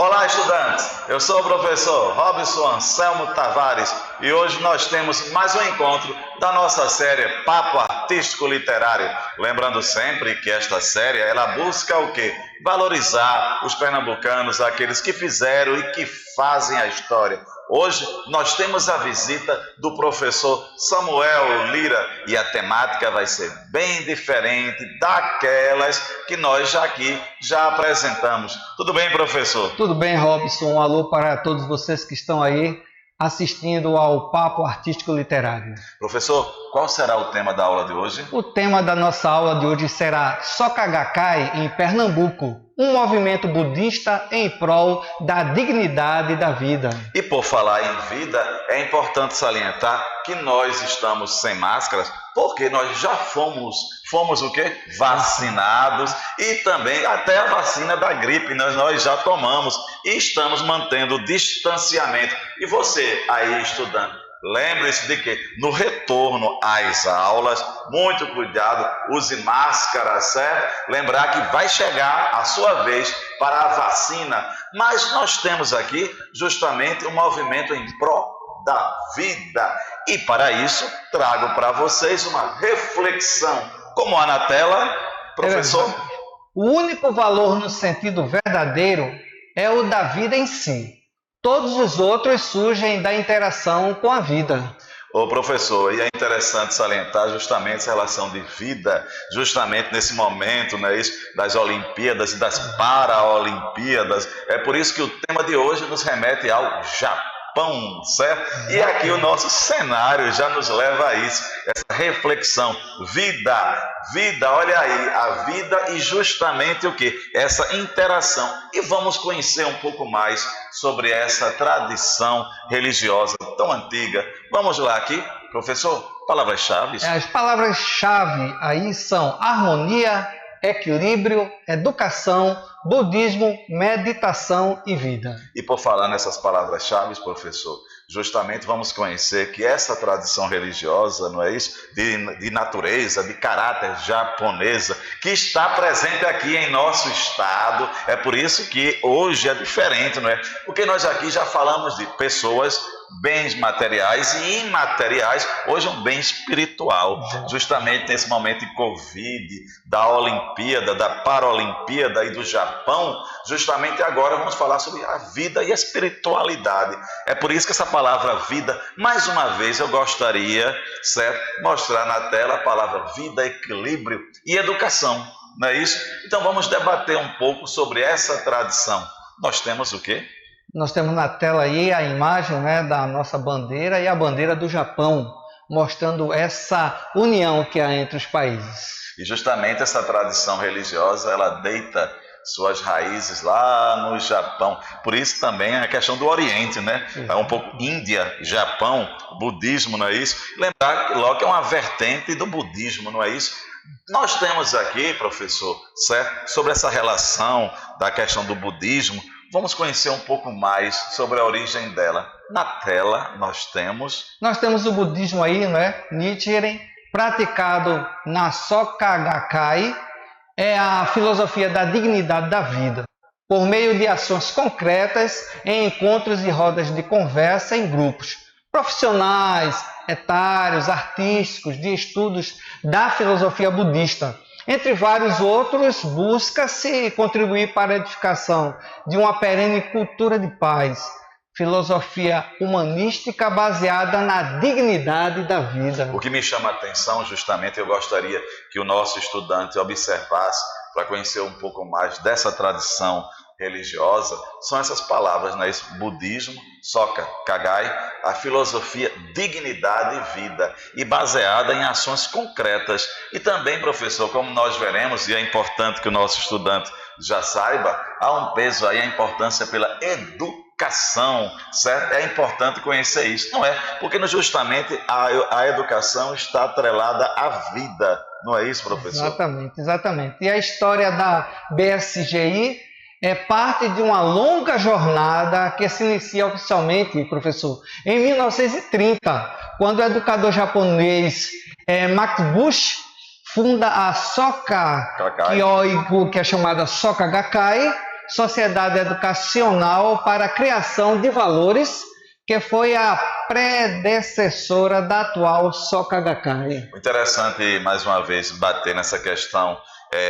Olá, estudantes! Eu sou o professor Robson Anselmo Tavares e hoje nós temos mais um encontro da nossa série Papo Artístico Literário. Lembrando sempre que esta série, ela busca o quê? Valorizar os pernambucanos, aqueles que fizeram e que fazem a história. Hoje nós temos a visita do professor Samuel Lira e a temática vai ser bem diferente daquelas que nós aqui já apresentamos. Tudo bem, professor? Tudo bem, Robson. Um alô para todos vocês que estão aí assistindo ao Papo Artístico Literário. Professor, qual será o tema da aula de hoje? O tema da nossa aula de hoje será Soka Gakkai em Pernambuco, um movimento budista em prol da dignidade da vida. E por falar em vida, é importante salientar que nós estamos sem máscaras porque nós já fomos o quê? Vacinados e também até a vacina da gripe nós já tomamos e estamos mantendo o distanciamento. E você aí, estudante, lembre-se de que no retorno às aulas, muito cuidado, use máscara, certo? Lembrar que vai chegar a sua vez para a vacina, mas nós temos aqui justamente um movimento em prol da vida. E para isso, trago para vocês uma reflexão. Como há na tela, professor? O único valor no sentido verdadeiro é o da vida em si. Todos os outros surgem da interação com a vida. Ô professor, e é interessante salientar justamente essa relação de vida, justamente nesse momento, né, isso, das Olimpíadas e das Paraolimpíadas. É por isso que o tema de hoje nos remete ao Japão, certo? E aqui o nosso cenário já nos leva a isso, essa reflexão. Vida, olha aí, a vida e justamente o que? Essa interação. E vamos conhecer um pouco mais sobre essa tradição religiosa tão antiga. Vamos lá aqui, professor, palavras-chave. As palavras-chave aí são harmonia, equilíbrio, educação, budismo, meditação e vida. E por falar nessas palavras-chave, professor, justamente vamos conhecer que essa tradição religiosa, não é isso? De natureza, de caráter japonesa, que está presente aqui em nosso estado. É por isso que hoje é diferente, não é? Porque nós aqui já falamos de pessoas, bens materiais e imateriais, hoje é um bem espiritual, justamente nesse momento de Covid, da Olimpíada, da Paralimpíada e do Japão, justamente agora vamos falar sobre a vida e a espiritualidade. É por isso que essa palavra vida, mais uma vez eu gostaria, certo, mostrar na tela a palavra vida, equilíbrio e educação, não é isso? Então vamos debater um pouco sobre essa tradição. Nós temos o quê? Nós temos na tela aí a imagem, né, da nossa bandeira e a bandeira do Japão, mostrando essa união que há entre os países. E justamente essa tradição religiosa, ela deita suas raízes lá no Japão. Por isso também a questão do Oriente, né? É um pouco Índia, Japão, budismo, não é isso? Lembrar que logo é uma vertente do budismo, não é isso? Nós temos aqui, professor, certo? Sobre essa relação da questão do budismo, vamos conhecer um pouco mais sobre a origem dela. Na tela nós temos o budismo aí, né? Nichiren, praticado na Soka Gakkai, é a filosofia da dignidade da vida, por meio de ações concretas em encontros e rodas de conversa em grupos profissionais, etários, artísticos, de estudos da filosofia budista. Entre vários outros, busca-se contribuir para a edificação de uma perene cultura de paz, filosofia humanística baseada na dignidade da vida. O que me chama a atenção, justamente, eu gostaria que o nosso estudante observasse, para conhecer um pouco mais dessa tradição religiosa, são essas palavras, não é isso? Budismo, Soka Gakkai, a filosofia dignidade e vida, e baseada em ações concretas. E também, professor, como nós veremos, e é importante que o nosso estudante já saiba, há um peso aí, a importância pela educação, certo? É importante conhecer isso, não é? Porque justamente a educação está atrelada à vida, não é isso, professor? Exatamente. E a história da BSGI é parte de uma longa jornada que se inicia oficialmente, professor, em 1930, quando o educador japonês Matsubushi funda a Soka Kyoiku, que é chamada Soka Gakkai, Sociedade Educacional para a Criação de Valores, que foi a predecessora da atual Soka Gakkai. Interessante, mais uma vez, bater nessa questão,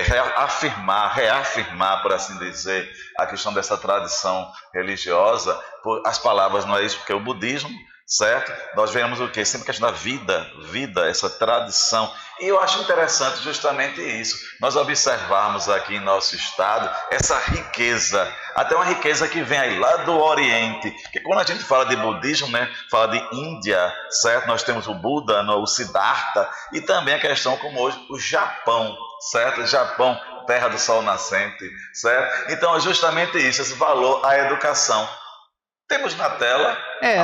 reafirmar, por assim dizer, a questão dessa tradição religiosa, por as palavras, não é isso? Porque o budismo, certo? Nós vemos o quê? Sempre a questão da vida, essa tradição. E eu acho interessante justamente isso, nós observarmos aqui em nosso estado essa riqueza, até uma riqueza que vem aí lá do Oriente, porque quando a gente fala de budismo, né, fala de Índia, certo? Nós temos o Buda, o Siddhartha, e também a questão como hoje o Japão, certo? Japão, terra do sol nascente, certo? Então é justamente isso, esse valor à educação. Temos na tela.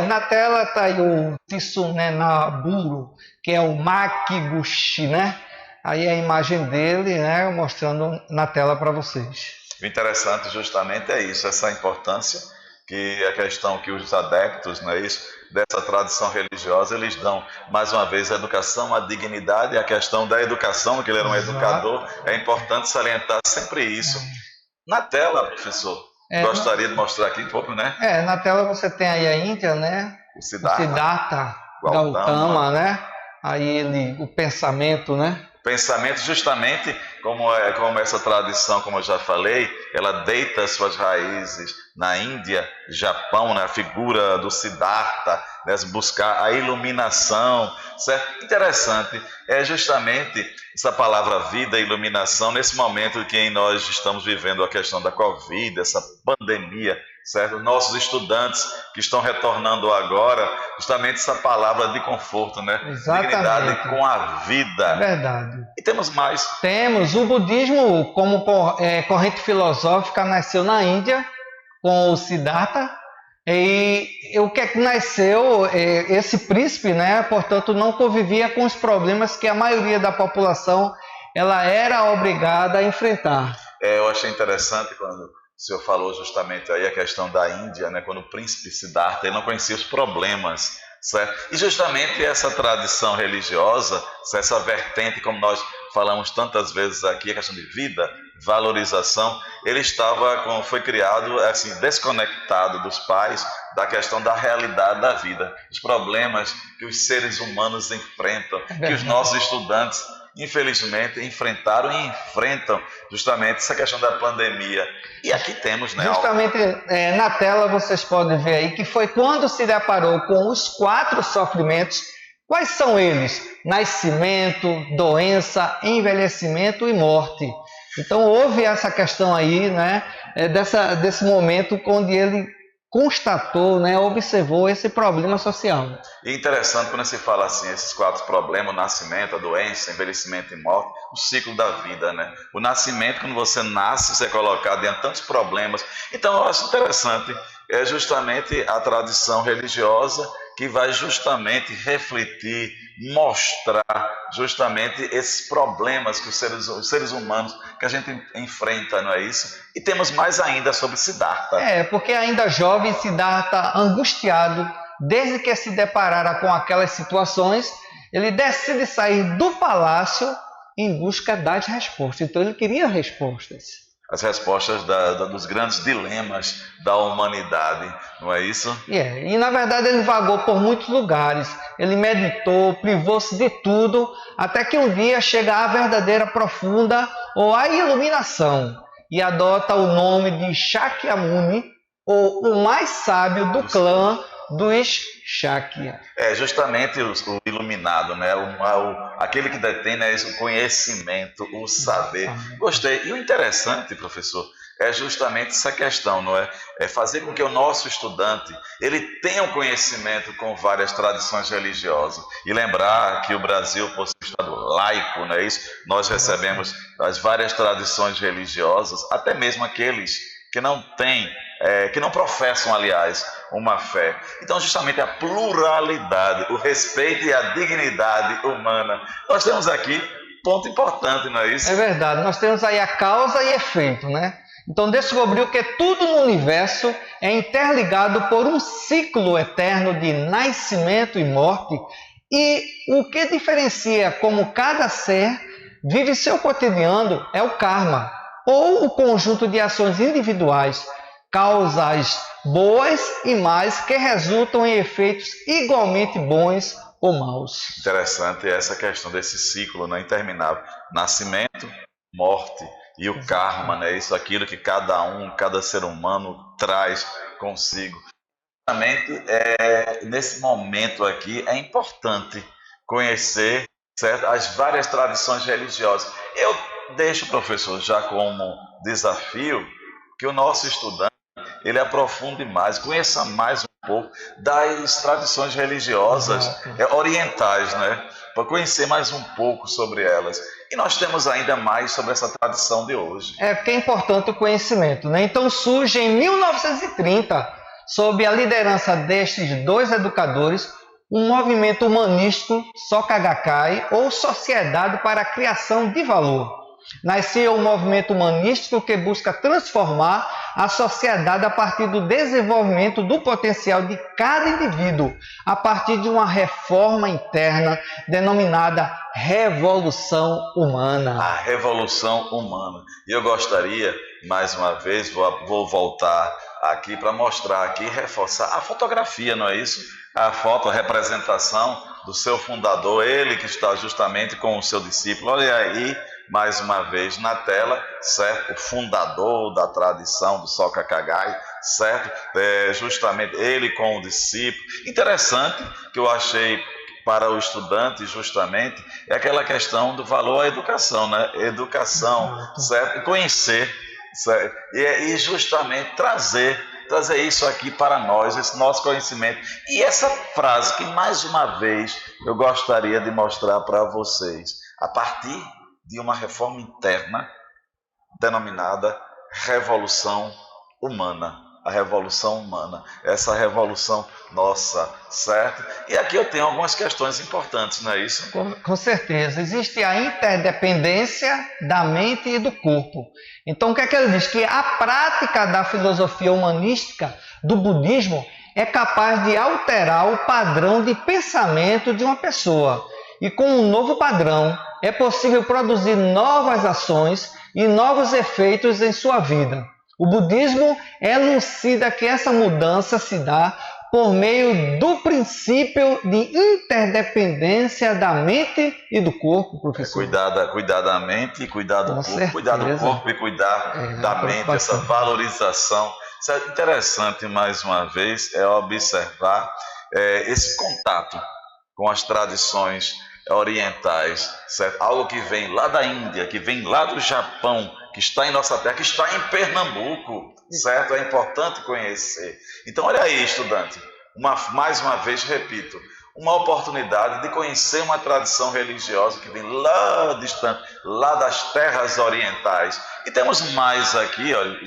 Na tela está aí o Tsunene Naburo, que é o Makiguchi, né? Aí a imagem dele, né, mostrando na tela para vocês. O interessante justamente é isso, essa importância que a questão que os adeptos, não é isso, dessa tradição religiosa, eles dão, mais uma vez, a educação, a dignidade, a questão da educação, que ele era um educador, é importante salientar sempre isso. Na tela, professor, gostaria de mostrar aqui um pouco, né? Na tela você tem aí a Índia, né? O Siddhartha Gautama, né? Aí o pensamento, né? Pensamento justamente como essa tradição, como eu já falei, ela deita suas raízes na Índia, Japão, na figura do Siddhartha, né, buscar a iluminação, certo? Interessante, é justamente essa palavra vida, iluminação, nesse momento que nós estamos vivendo a questão da Covid, essa pandemia, certo? Nossos estudantes que estão retornando agora, justamente essa palavra de conforto, né? Exatamente. Dignidade com a vida. É verdade. E temos mais. Temos o budismo como corrente filosófica, nasceu na Índia com o Siddhartha. E o que é que nasceu? Esse príncipe, né? Portanto, não convivia com os problemas que a maioria da população ela era obrigada a enfrentar. Eu achei interessante quando o senhor falou justamente aí a questão da Índia, né? Quando o príncipe Siddhartha ele não conhecia os problemas, certo? E justamente essa tradição religiosa, essa vertente, como nós falamos tantas vezes aqui, a questão de vida, valorização, ele foi criado assim, desconectado dos pais, da questão da realidade da vida, os problemas que os seres humanos enfrentam, que os nossos estudantes infelizmente enfrentaram e enfrentam justamente essa questão da pandemia. E aqui temos, né? Justamente na tela vocês podem ver aí que foi quando se deparou com os 4 sofrimentos. Quais são eles? Nascimento, doença, envelhecimento e morte. Então houve essa questão aí, né? Desse momento onde ele constatou, né, observou esse problema social. E interessante quando se fala assim, esses 4 problemas, o nascimento, a doença, envelhecimento e morte, o ciclo da vida, né? O nascimento, quando você nasce, você é colocado diante de tantos problemas. Então eu acho interessante, é justamente a tradição religiosa que vai justamente refletir, mostrar justamente esses problemas que os seres humanos que a gente enfrenta, não é isso? E temos mais ainda sobre Siddhartha. Porque ainda jovem, Siddhartha, angustiado, desde que se deparara com aquelas situações, ele decide sair do palácio em busca das respostas. Então ele queria respostas. As respostas dos grandes dilemas da humanidade, não é isso? E na verdade ele vagou por muitos lugares, ele meditou, privou-se de tudo, até que um dia chega a verdadeira profunda ou a iluminação e adota o nome de Shakyamuni, ou o mais sábio do clã dos Shakya. Justamente o iluminado, né? Aquele que detém, né, o conhecimento, o saber. Gostei. E o interessante, professor, é justamente essa questão, não é? É fazer com que o nosso estudante ele tenha um conhecimento com várias tradições religiosas. E lembrar que o Brasil, por ser um estado laico, não é isso? Nós recebemos as várias tradições religiosas, até mesmo aqueles que não têm, que não professam, aliás, uma fé. Então, justamente a pluralidade, o respeito e a dignidade humana. Nós temos aqui ponto importante, não é isso? É verdade. Nós temos aí a causa e efeito, né? Então, descobriu que tudo no universo é interligado por um ciclo eterno de nascimento e morte, e o que diferencia como cada ser vive seu cotidiano é o karma. ou o conjunto de ações individuais, causas boas e más que resultam em efeitos igualmente bons ou maus. Interessante essa questão desse ciclo, né, interminável. Nascimento, morte e o karma, né? Isso, aquilo que cada ser humano traz consigo. Realmente, nesse momento aqui, é importante conhecer, certo, as várias tradições religiosas. Eu deixo, professor, já como desafio, que o nosso estudante ele aprofunde mais, conheça mais um pouco das tradições religiosas orientais, né? Para conhecer mais um pouco sobre elas. E nós temos ainda mais sobre essa tradição de hoje. Porque é importante o conhecimento, né? Então surge em 1930, sob a liderança destes dois educadores, um movimento humanístico Soka Gakkai, ou Sociedade para a Criação de Valor. Nascia um movimento humanístico que busca transformar a sociedade a partir do desenvolvimento do potencial de cada indivíduo, a partir de uma reforma interna denominada Revolução Humana. A Revolução Humana. E eu gostaria, mais uma vez, vou voltar aqui para mostrar aqui, reforçar a fotografia, não é isso? A foto, a representação do seu fundador, ele que está justamente com o seu discípulo. Olha aí, mais uma vez na tela, certo? O fundador da tradição do Soka Gakkai, certo? Justamente ele com o discípulo. Interessante que eu achei para o estudante, justamente, é aquela questão do valor à educação, né? Educação, certo? Conhecer, certo? E justamente trazer isso aqui para nós, esse nosso conhecimento. E essa frase que, mais uma vez, eu gostaria de mostrar para vocês, a partir de uma reforma interna denominada Revolução Humana. A Revolução Humana, essa revolução nossa, certo? E aqui eu tenho algumas questões importantes, não é isso? Com certeza. Existe a interdependência da mente e do corpo. Então, o que é que ele diz? Que a prática da filosofia humanística do budismo é capaz de alterar o padrão de pensamento de uma pessoa. E com um novo padrão, é possível produzir novas ações e novos efeitos em sua vida. O budismo elucida que essa mudança se dá por meio do princípio de interdependência da mente e do corpo, professor. Cuidar da mente e cuidar do corpo, cuidar do corpo e cuidar da mente, essa valorização. Isso é interessante, mais uma vez, observar esse contato com as tradições orientais, certo? Algo que vem lá da Índia, que vem lá do Japão, que está em nossa terra, que está em Pernambuco, certo? É importante conhecer. Então, olha aí, estudante, mais uma vez, repito, uma oportunidade de conhecer uma tradição religiosa que vem lá distante, lá das terras orientais. E temos mais aqui, olha.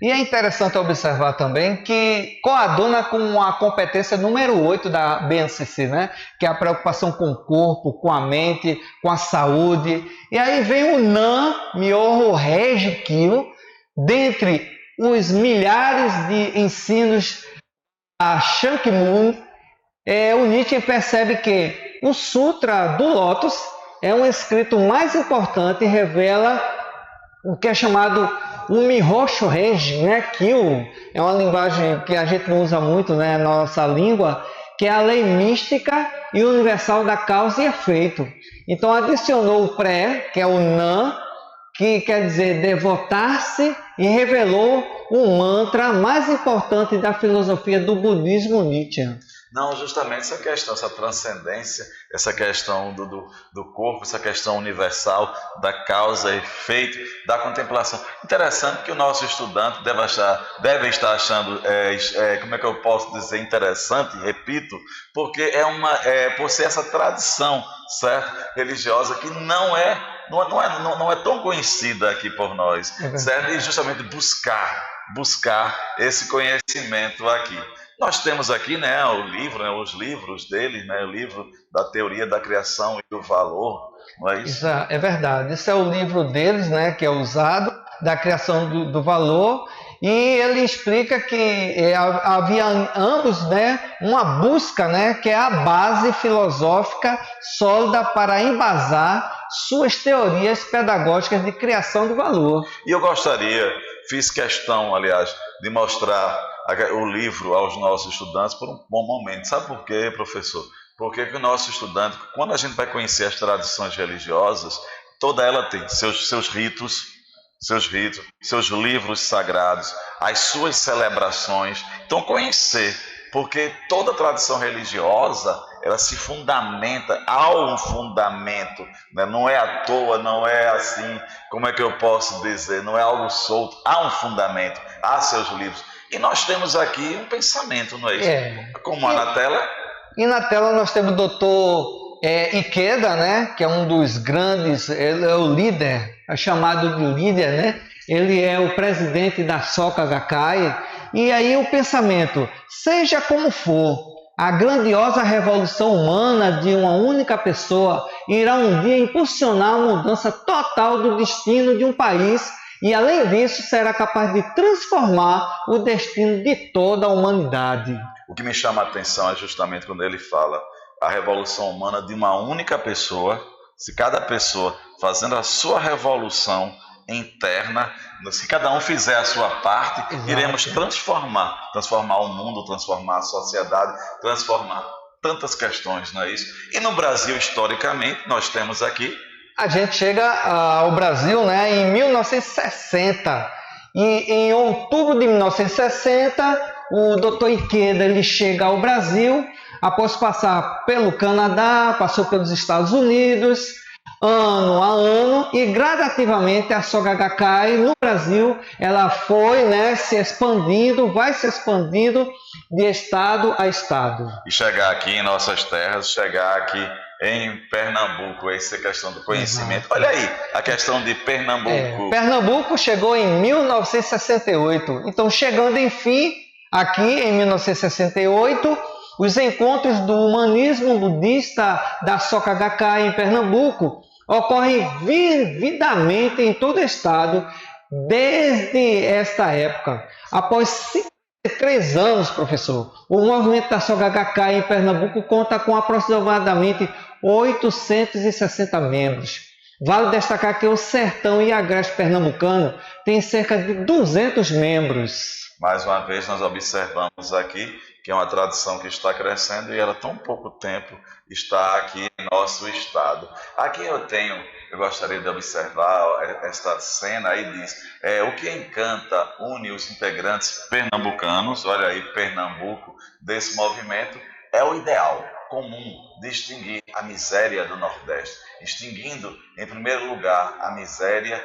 E é interessante observar também que coaduna com a competência número 8 da BNCC, né? Que é a preocupação com o corpo, com a mente, com a saúde. E aí vem o Nan Myoho Rege Kyo, dentre os milhares de ensinos da Shakyamuni, o Nietzsche percebe que o Sutra do Lótus é um escrito mais importante e revela o que é chamado o Mihosho Rege, né? Kyo é uma linguagem que a gente não usa muito, né, na nossa língua, que é a lei mística e universal da causa e efeito. Então adicionou o pré, que é o Nan, que quer dizer devotar-se, e revelou o mantra mais importante da filosofia do budismo Nietzsche. Não, justamente essa questão, essa transcendência, essa questão do corpo, essa questão universal da causa e efeito, da contemplação. Interessante que o nosso estudante deve estar achando, como é que eu posso dizer, interessante, repito, porque por ser essa tradição, certo, religiosa que não é tão conhecida aqui por nós, certo? E justamente buscar esse conhecimento aqui. Nós temos aqui, né, o livro, né, os livros deles, né, o livro da teoria da criação e do valor, não é isso? Isso é verdade. Esse é o livro deles, né, que é usado, da criação do valor, e ele explica que havia ambos, né, uma busca, né, que é a base filosófica sólida para embasar suas teorias pedagógicas de criação de valor. E eu fiz questão, aliás, de mostrar o livro aos nossos estudantes por um bom momento. Sabe por quê, professor? Porque que o nosso estudante, quando a gente vai conhecer as tradições religiosas, toda ela tem seus ritos, seus livros sagrados, as suas celebrações. Então, conhecer, porque toda tradição religiosa, ela se fundamenta, há um fundamento, né? Não é à toa, não é assim, como é que eu posso dizer, não é algo solto, há um fundamento, há seus livros. E nós temos aqui um pensamento, não é isso? Como há na tela. E na tela nós temos o doutor Ikeda, né? Que é um dos grandes, ele é o líder, é chamado de líder, né? Ele é o presidente da Soka Gakkai. E aí o pensamento, seja como for, a grandiosa revolução humana de uma única pessoa irá um dia impulsionar a mudança total do destino de um país e, além disso, será capaz de transformar o destino de toda a humanidade. O que me chama a atenção é justamente quando ele fala a revolução humana de uma única pessoa, se cada pessoa fazendo a sua revolução interna, se cada um fizer a sua parte, exato, iremos transformar o mundo, transformar a sociedade, transformar tantas questões, não é isso? E no Brasil, historicamente, nós temos aqui... A gente chega ao Brasil, né, em 1960, e em outubro de 1960, o Dr. Ikeda ele chega ao Brasil, após passar pelo Canadá, passou pelos Estados Unidos, ano a ano, e gradativamente a Soka Gakkai no Brasil, ela foi, né, se expandindo, vai se expandindo de estado a estado. E chegar aqui em nossas terras, chegar aqui em Pernambuco, essa questão do conhecimento. Olha aí, a questão de Pernambuco. Pernambuco chegou em 1968, então chegando enfim, aqui em 1968, os encontros do humanismo budista da Soka Gakkai em Pernambuco ocorrem vividamente em todo o estado desde esta época. Após 53 anos, professor, o movimento da Soka Gakkai em Pernambuco conta com aproximadamente 860 membros. Vale destacar que o Sertão e Agreste Pernambucano tem cerca de 200 membros. Mais uma vez, nós observamos aqui que é uma tradição que está crescendo e ela, tão pouco tempo, está aqui em nosso estado. Aqui eu gostaria de observar esta cena aí, diz, o que encanta, une os integrantes pernambucanos, olha aí, Pernambuco, desse movimento, é o ideal comum de extinguir a miséria do Nordeste, extinguindo, em primeiro lugar, a miséria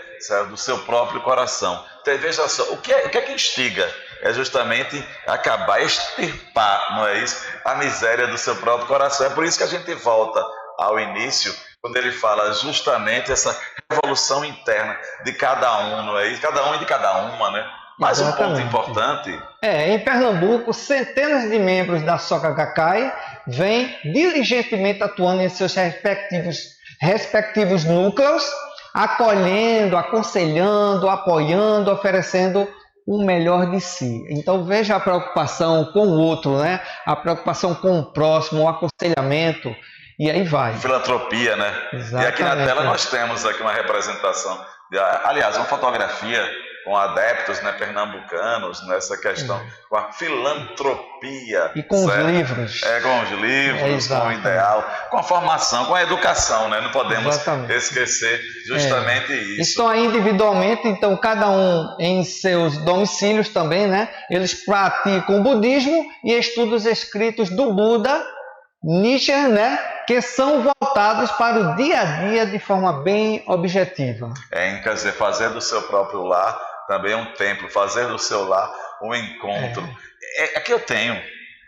do seu próprio coração. Então, veja só, o que é que instiga? É justamente acabar, extirpar, não é isso? A miséria do seu próprio coração. É por isso que a gente volta ao início, quando ele fala justamente essa revolução interna de cada um, não é isso? Cada um e de cada uma, né? Mas um ponto importante... em Pernambuco, centenas de membros da Soka Gakkai vêm diligentemente atuando em seus respectivos núcleos, acolhendo, aconselhando, apoiando, oferecendo o melhor de si. Então veja a preocupação com o outro, né? A preocupação com o próximo, o aconselhamento, e aí vai. Filantropia, né? Exatamente. E aqui na tela nós temos aqui uma representação, aliás, uma fotografia com adeptos, né, pernambucanos nessa questão, com a filantropia. E com certo? Os livros. Com os livros, com o ideal, com a formação, com a educação, né? Não podemos esquecer justamente isso. Estão aí individualmente, então cada um em seus domicílios também, né? Eles praticam o budismo e estudam os escritos do Buda, Nietzsche, né? Que são voltados para o dia a dia de forma bem objetiva. Quer dizer, fazer do seu próprio lar também um templo, fazer do seu lar um encontro. Aqui eu tenho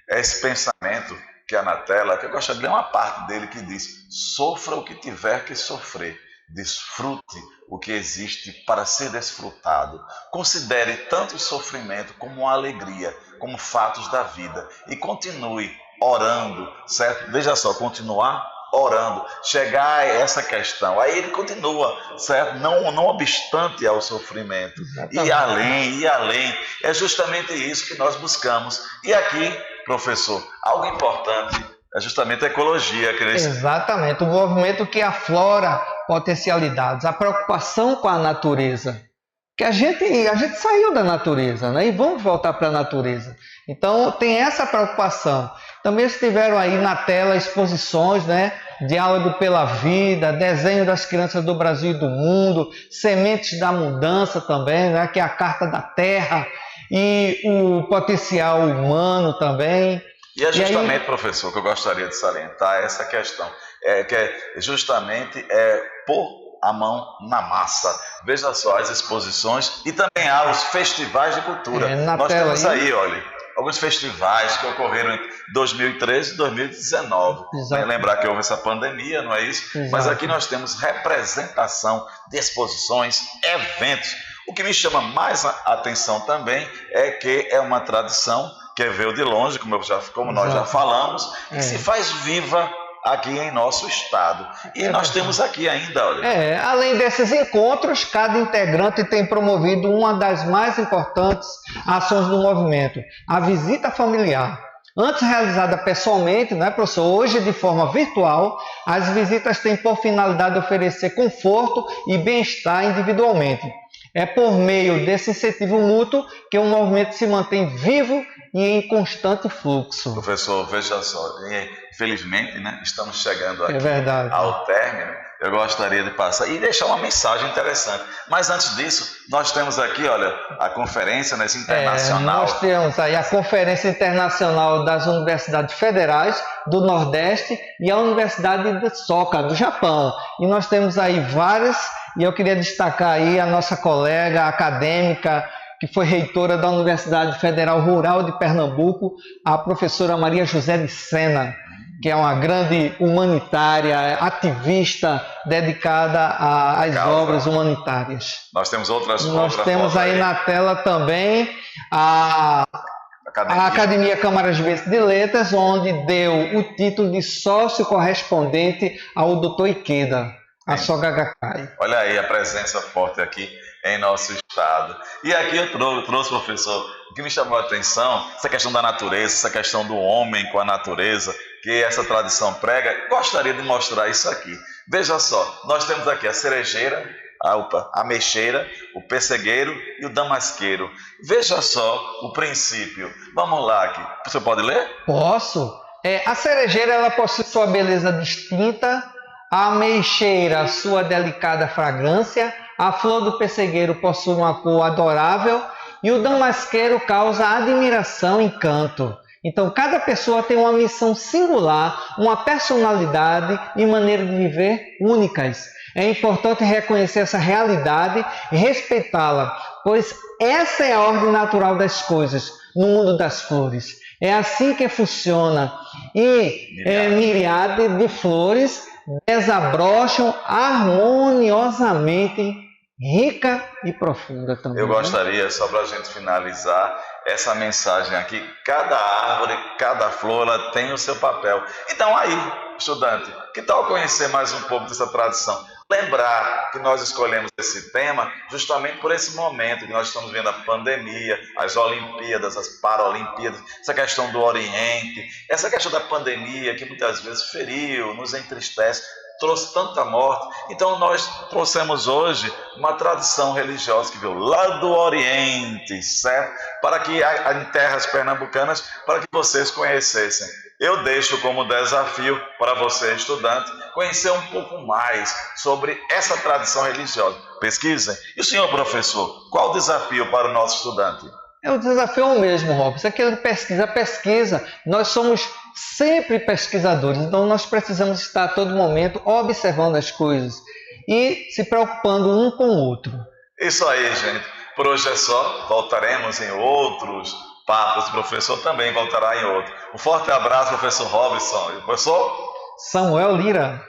esse pensamento que é na tela, que eu gosto de ler uma parte dele que diz: sofra o que tiver que sofrer, desfrute o que existe para ser desfrutado. Considere tanto o sofrimento como a alegria, como fatos da vida, e continue orando, certo? Veja só, continuar orando, chegar a essa questão. Aí ele continua, certo? Não obstante ao sofrimento. E além. É justamente isso que nós buscamos. E aqui, professor, algo importante é justamente a ecologia. Exatamente. O movimento que aflora potencialidades, a preocupação com a natureza. Que a gente saiu da natureza, né? E vamos voltar para a natureza. Então tem essa preocupação. Também estiveram aí na tela exposições, né? Diálogo pela Vida, desenho das crianças do Brasil e do mundo, Sementes da Mudança também, né? Que é a Carta da Terra, e o potencial humano também. E é justamente, professor, que eu gostaria de salientar essa questão, que é justamente pôr a mão na massa. Veja só as exposições e também há os festivais de cultura. Nós temos aí, olha, alguns festivais que ocorreram em 2013 e 2019. Exato. Lembrar que houve essa pandemia, não é isso? Exato. Mas aqui nós temos representação de exposições, eventos. O que me chama mais a atenção também é que é uma tradição que veio de longe, como nós já falamos, e se faz viva aqui em nosso estado. E nós temos aqui ainda, olha. Além desses encontros, cada integrante tem promovido uma das mais importantes ações do movimento, a visita familiar. Antes realizada pessoalmente, né, professor? Hoje, de forma virtual, as visitas têm por finalidade oferecer conforto e bem-estar individualmente. É por meio desse incentivo mútuo que o movimento se mantém vivo e em constante fluxo. Professor, veja só, infelizmente, né, estamos chegando aqui ao término. Eu gostaria de passar e deixar uma mensagem interessante. Mas antes disso, nós temos aqui, olha, a conferência internacional. Nós temos aí a Conferência Internacional das Universidades Federais do Nordeste e a Universidade de Soka, do Japão. E nós temos aí várias, e eu queria destacar aí a nossa colega acadêmica, que foi reitora da Universidade Federal Rural de Pernambuco, a professora Maria José de Sena, que é uma grande humanitária, ativista, dedicada às obras humanitárias. Nós temos Nós temos aí na tela também a Academia Câmara de Letras, onde deu o título de sócio correspondente ao Dr. Ikeda, a Soka Gakkai. Olha aí a presença forte aqui em nosso estado. E aqui eu trouxe, professor, o que me chamou a atenção, essa questão da natureza, essa questão do homem com a natureza, que essa tradição prega. Gostaria de mostrar isso aqui. Veja só, nós temos aqui a cerejeira, a mexeira, o pessegueiro e o damasqueiro. Veja só o princípio. Vamos lá aqui. Você pode ler? Posso. A cerejeira, ela possui sua beleza distinta, a mexeira, sua delicada fragrância, a flor do pessegueiro possui uma cor adorável e o damasqueiro causa admiração e encanto. Então, cada pessoa tem uma missão singular, uma personalidade e maneira de viver únicas. É importante reconhecer essa realidade e respeitá-la, pois essa é a ordem natural das coisas no mundo das flores. É assim que funciona. E miríade de flores desabrocham harmoniosamente, rica e profunda também. Eu gostaria, só para a gente finalizar, essa mensagem aqui: cada árvore, cada flor, ela tem o seu papel. Então aí, estudante, que tal conhecer mais um pouco dessa tradição? Lembrar que nós escolhemos esse tema justamente por esse momento que nós estamos vendo a pandemia, as Olimpíadas, as Paralimpíadas, essa questão do Oriente, essa questão da pandemia que muitas vezes feriu, nos entristece, trouxe tanta morte. Então nós trouxemos hoje uma tradição religiosa que veio lá do Oriente, certo? Para que em terras pernambucanas, para que vocês conhecessem. Eu deixo como desafio para você, estudante, conhecer um pouco mais sobre essa tradição religiosa. Pesquisem. E o senhor, professor, qual o desafio para o nosso estudante? O desafio é o mesmo, Robson. Aquilo que pesquisa. Nós somos sempre pesquisadores, então nós precisamos estar a todo momento observando as coisas e se preocupando um com o outro. Isso aí, gente. Por hoje é só. Voltaremos em outros papos. O professor também voltará em outro. Um forte abraço, professor Robson. E o professor Samuel Lira.